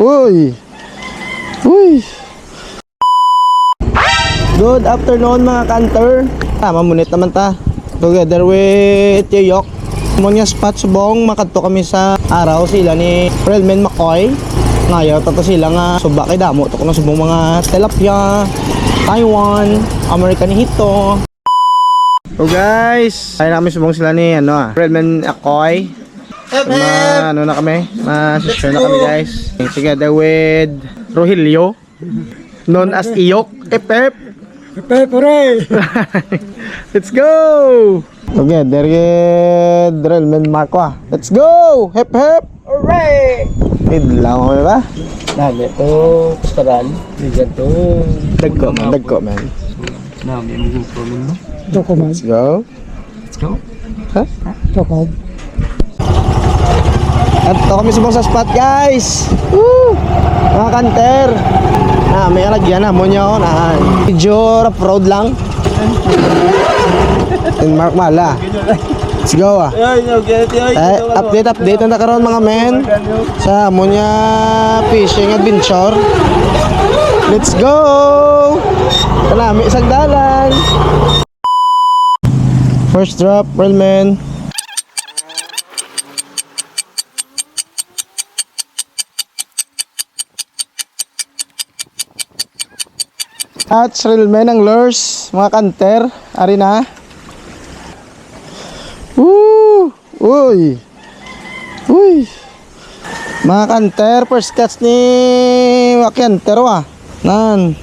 Uy! Uy! Good afternoon mga kanter. Mamunit naman ta. Together with Yeyok. Mga spot subong makadto kami sa araw sila ni Relman McCoy. Ngayon tato sila nga suba kay damo to kuno subong mga tilapia, Taiwan, American hito. So guys, ay namin subong sila ni Relman McCoy. Ano na kami? Ma-share na kami guys. Together with Rogelio, known as Iyok. Epep. Epep, hooray! Let's go! Together with Relman Marco. Let's go! Hep hep! Hooray! Idlaw kami ba? Dami ito, pastoral. Bigyan ito. Dagko man. Dami ang grupo mo. Toko man. Let's go. Let's go. Ha? Toko. At ito kami subong sa spot guys. Woo! Mga kanter. May alagyan na mo nyo na medyo rough road lang. In Mark Mala. Let's go Update na karon mga men sa Amonia Fishing Adventure. Let's go. Kalami isang dalan. First drop, Relman. At Relman ang lures, mga kanter, ari na. Woo! Uy! Uy! Mga kanter, first catch ni Wakanter Nan.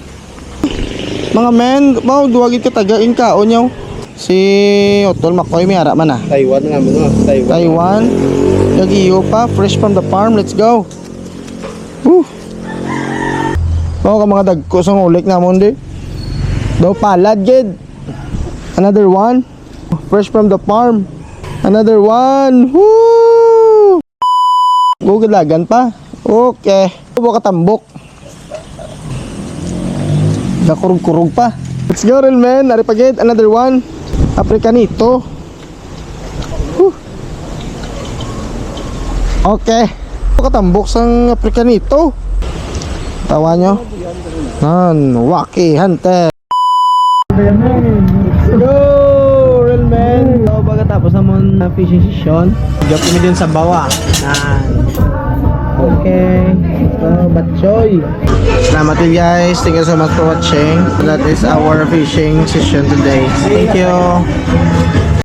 Mga men, mau duwagid ka tagain ka onyaw. Si Otol McCoy may ara man Taiwan nga mo, Taiwan. Yagiyo pa, fresh from the farm. Let's go. Woo! Ka mga dagko sa ulik namon di. Do palad gid. Another one. Fresh from the farm. Another one. Woo! Gugalagan pa. Okay. Bubo ka tambok. Nakurug-kurug pa. Let's go Relman. Ari pa gid. Another one. Africanito. Woo! Okay. Bubo ka tambok sang Africanito. Tawa nyo. Wacky Hunter. Let's go Relman. So pagkatapos naman na fishing session, joke kami din sa bawa. Okay. So batchoy. Salamat din guys. Thank you so much for watching. That is our fishing session today. Thank you.